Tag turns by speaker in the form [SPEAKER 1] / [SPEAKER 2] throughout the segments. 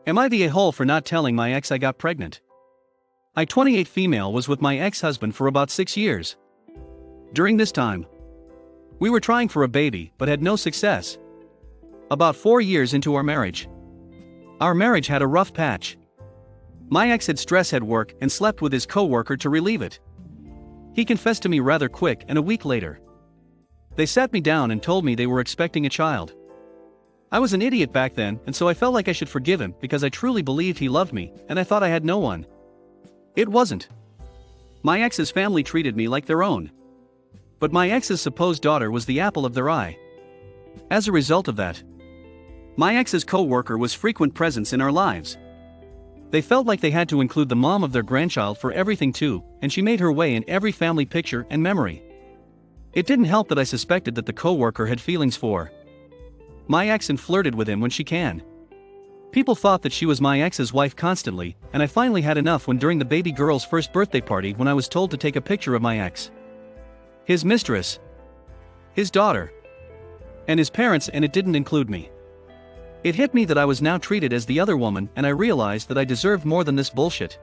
[SPEAKER 1] Am I the a-hole for not telling my ex I got pregnant? I, 28 female, was with my ex-husband for about 6 years. During this time, we were trying for a baby but had no success. About 4 years into our marriage had a rough patch. My ex had stress at work and slept with his co-worker to relieve it. He confessed to me rather quick, and a week later, they sat me down and told me they were expecting a child. I was an idiot back then, and so I felt like I should forgive him because I truly believed he loved me, and I thought I had no one. It wasn't. My ex's family treated me like their own. But my ex's supposed daughter was the apple of their eye. As a result of that, my ex's co-worker was frequent presence in our lives. They felt like they had to include the mom of their grandchild for everything too, and she made her way in every family picture and memory. It didn't help that I suspected that the co-worker had feelings for my ex and flirted with him when she can. People thought that she was my ex's wife constantly, and I finally had enough when during the baby girl's first birthday party when I was told to take a picture of my ex, his mistress, his daughter, and his parents, and it didn't include me. It hit me that I was now treated as the other woman, and I realized that I deserved more than this bullshit.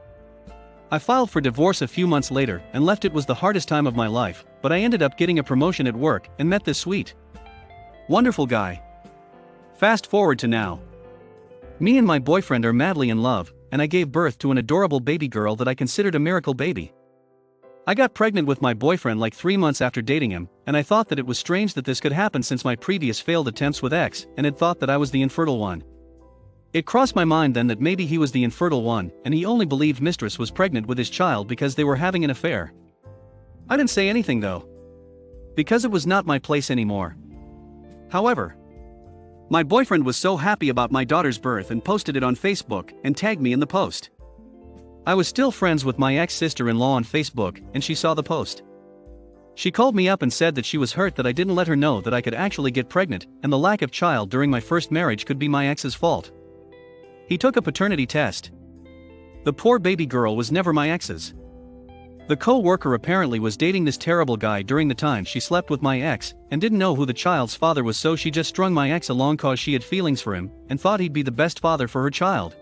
[SPEAKER 1] I filed for divorce a few months later and left. It was the hardest time of my life, but I ended up getting a promotion at work and met this sweet, wonderful guy. Fast forward to now. Me and my boyfriend are madly in love, and I gave birth to an adorable baby girl that I considered a miracle baby. I got pregnant with my boyfriend like 3 months after dating him, and I thought that it was strange that this could happen since my previous failed attempts with ex and had thought that I was the infertile one. It crossed my mind then that maybe he was the infertile one and he only believed mistress was pregnant with his child because they were having an affair. I didn't say anything though, because it was not my place anymore. However, my boyfriend was so happy about my daughter's birth and posted it on Facebook and tagged me in the post. I was still friends with my ex-sister-in-law on Facebook, and she saw the post. She called me up and said that she was hurt that I didn't let her know that I could actually get pregnant, and the lack of child during my first marriage could be my ex's fault. He took a paternity test. The poor baby girl was never my ex's. The co-worker apparently was dating this terrible guy during the time she slept with my ex, and didn't know who the child's father was, so she just strung my ex along cause she had feelings for him, and thought he'd be the best father for her child.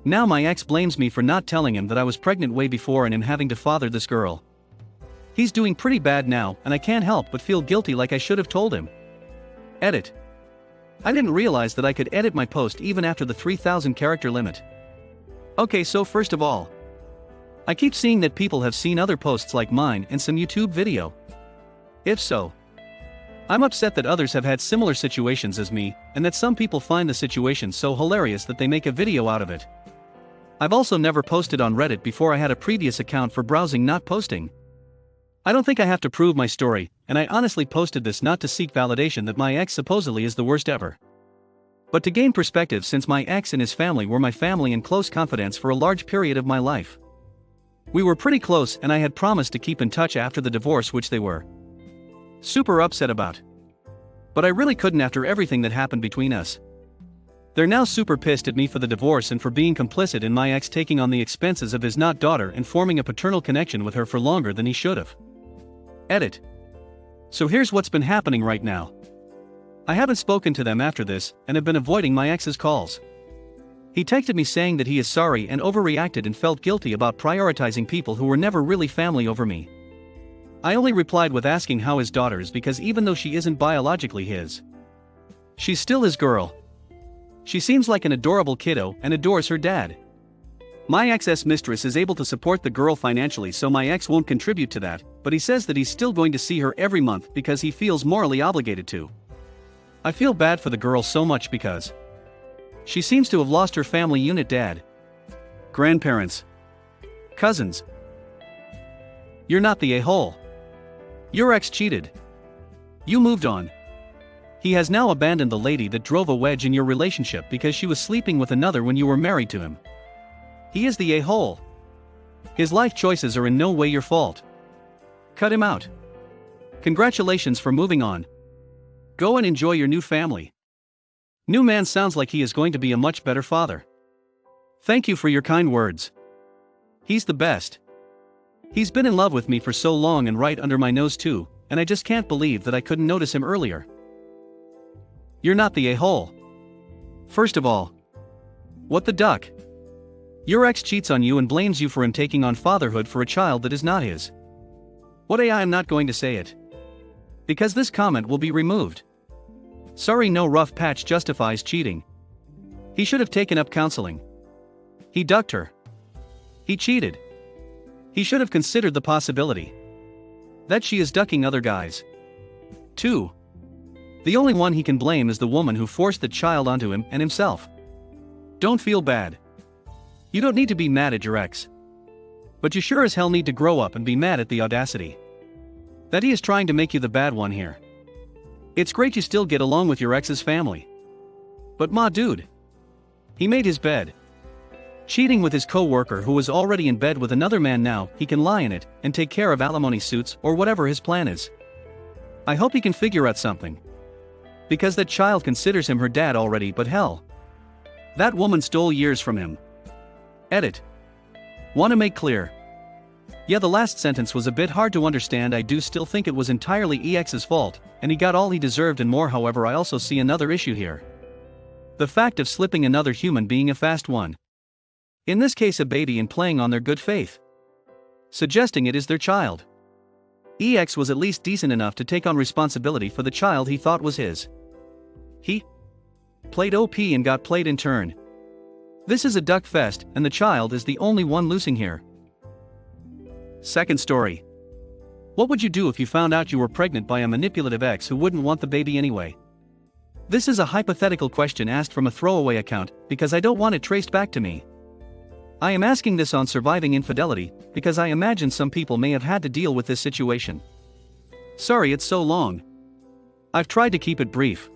[SPEAKER 1] Now my ex blames me for not telling him that I was pregnant way before and him having to father this girl. He's doing pretty bad now, and I can't help but feel guilty like I should have told him. Edit. I didn't realize that I could edit my post even after the 3,000 character limit. Okay, so first of all, I keep seeing that people have seen other posts like mine and some YouTube video. If so, I'm upset that others have had similar situations as me, and that some people find the situation so hilarious that they make a video out of it. I've also never posted on Reddit before. I had a previous account for browsing, not posting. I don't think I have to prove my story, and I honestly posted this not to seek validation that my ex supposedly is the worst ever, but to gain perspective since my ex and his family were my family and close confidants for a large period of my life. We were pretty close, and I had promised to keep in touch after the divorce, which they were super upset about. But I really couldn't after everything that happened between us. They're now super pissed at me for the divorce and for being complicit in my ex taking on the expenses of his not daughter and forming a paternal connection with her for longer than he should have. Edit. So here's what's been happening right now. I haven't spoken to them after this and have been avoiding my ex's calls. He texted me saying that he is sorry and overreacted and felt guilty about prioritizing people who were never really family over me. I only replied with asking how his daughter is, because even though she isn't biologically his, she's still his girl. She seems like an adorable kiddo and adores her dad. My ex's mistress is able to support the girl financially, so my ex won't contribute to that, but he says that he's still going to see her every month because he feels morally obligated to. I feel bad for the girl so much because she seems to have lost her family unit: dad, grandparents, cousins. You're not the a-hole. Your ex cheated. You moved on. He has now abandoned the lady that drove a wedge in your relationship because she was sleeping with another when you were married to him. He is the a-hole. His life choices are in no way your fault. Cut him out. Congratulations for moving on. Go and enjoy your new family. New man sounds like he is going to be a much better father. Thank you for your kind words. He's the best. He's been in love with me for so long and right under my nose too, and I just can't believe that I couldn't notice him earlier. You're not the a-hole. First of all, What the duck? Your ex cheats on you and blames you for him taking on fatherhood for a child that is not his. What I'm not going to say it. Because this comment will be removed. Sorry, no rough patch justifies cheating. He should have taken up counseling. He ducked her. He cheated. He should have considered the possibility that she is ducking other guys. 2. The only one he can blame is the woman who forced the child onto him and himself. Don't feel bad. You don't need to be mad at your ex. But you sure as hell need to grow up and be mad at the audacity that he is trying to make you the bad one here. It's great you still get along with your ex's family. But dude. He made his bed. Cheating with his co-worker who was already in bed with another man, now he can lie in it and take care of alimony suits or whatever his plan is. I hope he can figure out something. Because that child considers him her dad already, but hell. That woman stole years from him. Edit. Want to make clear. Yeah, the last sentence was a bit hard to understand. I do still think it was entirely EX's fault, and he got all he deserved and more. However, I also see another issue here. The fact of slipping another human being a fast one. In this case a baby, and playing on their good faith. Suggesting it is their child. EX was at least decent enough to take on responsibility for the child he thought was his. He played OP and got played in turn. This is a duck fest, and the child is the only one losing here. Second story. What would you do if you found out you were pregnant by a manipulative ex who wouldn't want the baby anyway? This is a hypothetical question asked from a throwaway account, because I don't want it traced back to me. I am asking this on surviving infidelity, because I imagine some people may have had to deal with this situation. Sorry it's so long. I've tried to keep it brief.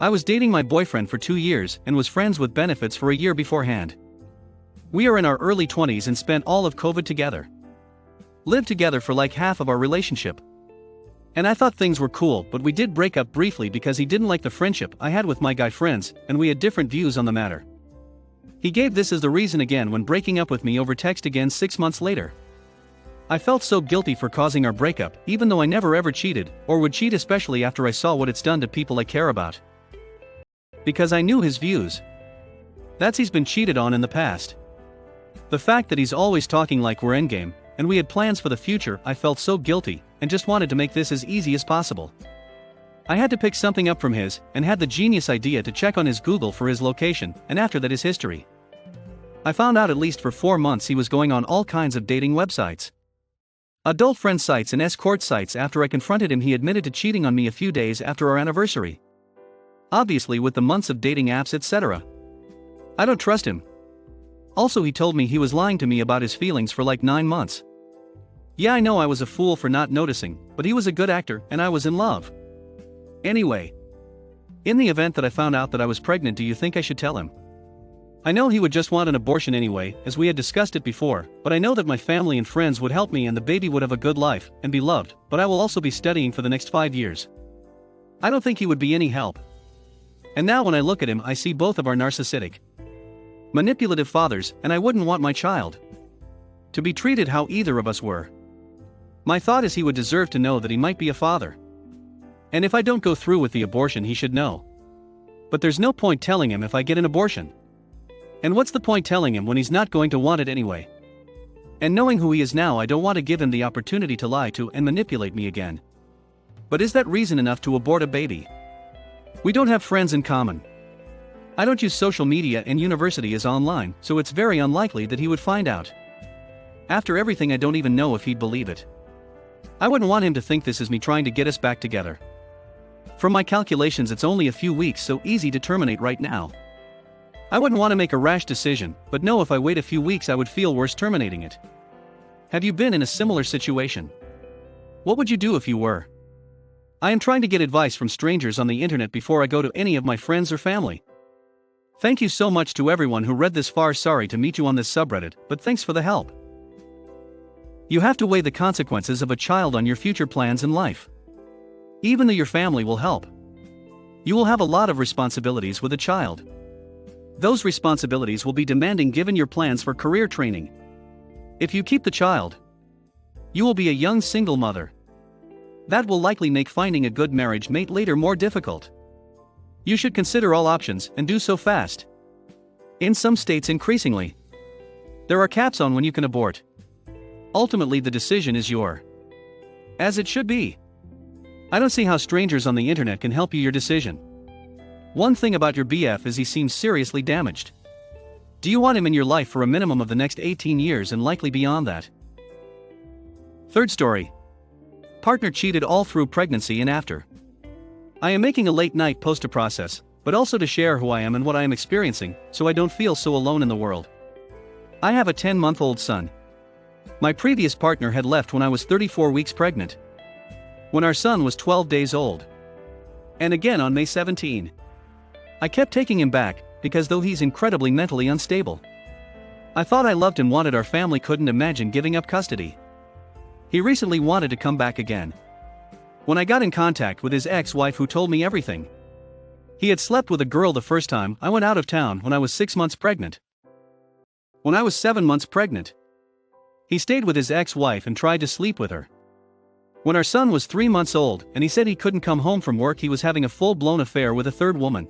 [SPEAKER 1] I was dating my boyfriend for 2 years and was friends with benefits for a year beforehand. We are in our early 20s and spent all of COVID together. Lived together for like half of our relationship. And I thought things were cool, but we did break up briefly because he didn't like the friendship I had with my guy friends, and we had different views on the matter. He gave this as the reason again when breaking up with me over text again 6 months later. I felt so guilty for causing our breakup, even though I never ever cheated, or would cheat, especially after I saw what it's done to people I care about. Because I knew his views. He's been cheated on in the past. The fact that he's always talking like we're endgame, and we had plans for the future, I felt so guilty, and just wanted to make this as easy as possible. I had to pick something up from his, and had the genius idea to check on his Google for his location, and after that his history. I found out at least for 4 months he was going on all kinds of dating websites. Adult friend sites and escort sites. After I confronted him, he admitted to cheating on me a few days after our anniversary. Obviously with the months of dating apps etc. I don't trust him. Also, he told me he was lying to me about his feelings for like 9 months. Yeah, I know I was a fool for not noticing, but he was a good actor and I was in love. Anyway. In the event that I found out that I was pregnant, do you think I should tell him? I know he would just want an abortion anyway, as we had discussed it before, but I know that my family and friends would help me and the baby would have a good life and be loved, but I will also be studying for the next 5 years. I don't think he would be any help. And now when I look at him, I see both of our narcissistic, manipulative fathers, and I wouldn't want my child to be treated how either of us were. My thought is he would deserve to know that he might be a father. And if I don't go through with the abortion, he should know. But there's no point telling him if I get an abortion. And what's the point telling him when he's not going to want it anyway? And knowing who he is now, I don't want to give him the opportunity to lie to and manipulate me again. But is that reason enough to abort a baby? We don't have friends in common. I don't use social media and university is online, so it's very unlikely that he would find out. After everything, I don't even know if he'd believe it. I wouldn't want him to think this is me trying to get us back together. From my calculations, it's only a few weeks, so easy to terminate right now. I wouldn't want to make a rash decision, but know if I wait a few weeks I would feel worse terminating it. Have you been in a similar situation? What would you do if you were? I am trying to get advice from strangers on the internet before I go to any of my friends or family. Thank you so much to everyone who read this far. Sorry to meet you on this subreddit, but thanks for the help. You have to weigh the consequences of a child on your future plans in life. Even though your family will help, you will have a lot of responsibilities with a child. Those responsibilities will be demanding given your plans for career training. If you keep the child, you will be a young single mother. That will likely make finding a good marriage mate later more difficult. You should consider all options and do so fast. In some states increasingly. There are caps on when you can abort. Ultimately the decision is yours. As it should be. I don't see how strangers on the internet can help you your decision. One thing about your BF is he seems seriously damaged. Do you want him in your life for a minimum of the next 18 years and likely beyond that? Third story. Partner cheated all through pregnancy and after. I am making a late night post to process, but also to share who I am and what I am experiencing, so I don't feel so alone in the world. I have a 10-month-old son. My previous partner had left when I was 34 weeks pregnant. When our son was 12 days old. And again on May 17. I kept taking him back, because though he's incredibly mentally unstable. I thought I loved him, wanted our family, couldn't imagine giving up custody. He recently wanted to come back again. When I got in contact with his ex-wife who told me everything. He had slept with a girl the first time I went out of town when I was 6 months pregnant. When I was 7 months pregnant. He stayed with his ex-wife and tried to sleep with her. When our son was 3 months old and he said he couldn't come home from work, he was having a full-blown affair with a third woman.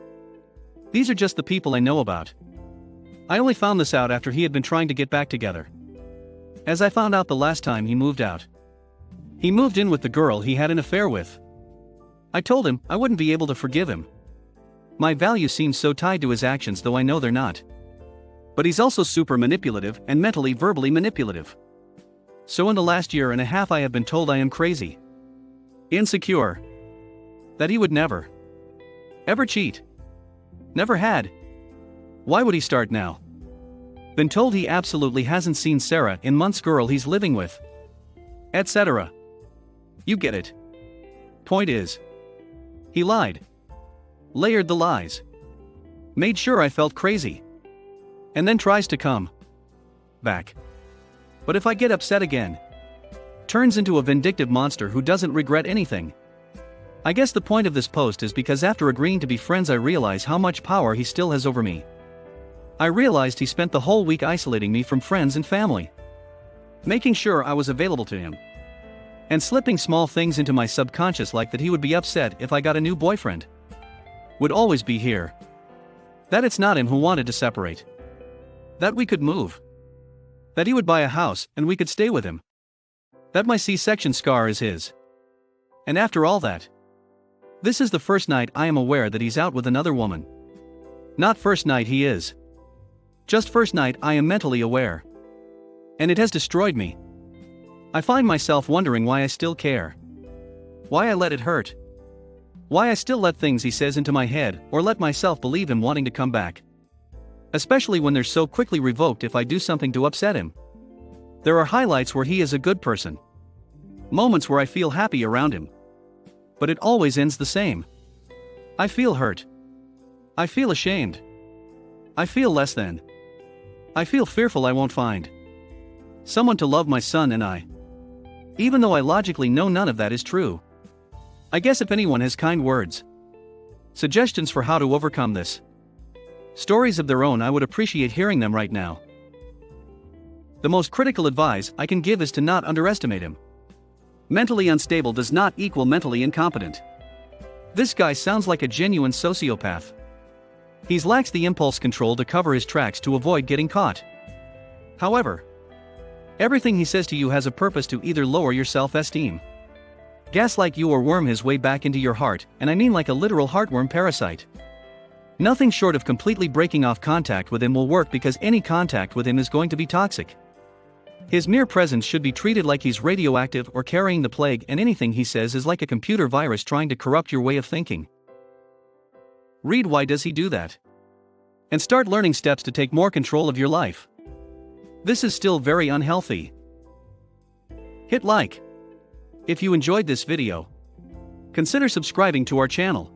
[SPEAKER 1] These are just the people I know about. I only found this out after he had been trying to get back together. As I found out the last time he moved out. He moved in with the girl he had an affair with. I told him I wouldn't be able to forgive him. My values seem so tied to his actions, though I know they're not. But he's also super manipulative and mentally verbally manipulative. So in the last year and a half I have been told I am crazy. Insecure. That he would never. Ever cheat. Never had. Why would he start now? Been told he absolutely hasn't seen Sarah in months, girl he's living with. Etc. You get it. Point is. He lied. Layered the lies. Made sure I felt crazy. And then tries to come back. But if I get upset again, turns into a vindictive monster who doesn't regret anything. I guess the point of this post is because after agreeing to be friends I realize how much power he still has over me. I realized he spent the whole week isolating me from friends and family. Making sure I was available to him. And slipping small things into my subconscious, like that he would be upset if I got a new boyfriend. Would always be here. That it's not him who wanted to separate. That we could move. That he would buy a house and we could stay with him. That my C-section scar is his. And after all that. This is the first night I am aware that he's out with another woman. Not first night he is. Just first night I am mentally aware. And it has destroyed me. I find myself wondering why I still care. Why I let it hurt. Why I still let things he says into my head or let myself believe him wanting to come back. Especially when they're so quickly revoked if I do something to upset him. There are highlights where he is a good person. Moments where I feel happy around him. But it always ends the same. I feel hurt. I feel ashamed. I feel less than. I feel fearful I won't find someone to love my son and I. Even though I logically know none of that is true. I guess if anyone has kind words, suggestions for how to overcome this, stories of their own, I would appreciate hearing them right now. The most critical advice I can give is to not underestimate him. Mentally unstable does not equal mentally incompetent. This guy sounds like a genuine sociopath. He lacks the impulse control to cover his tracks to avoid getting caught. However, everything he says to you has a purpose to either lower your self-esteem, gaslight you, or worm his way back into your heart, and I mean like a literal heartworm parasite. Nothing short of completely breaking off contact with him will work, because any contact with him is going to be toxic. His mere presence should be treated like he's radioactive or carrying the plague, and anything he says is like a computer virus trying to corrupt your way of thinking. Read Why Does He Do That? And start learning steps to take more control of your life. This is still very unhealthy. Hit like if you enjoyed this video. Consider subscribing to our channel.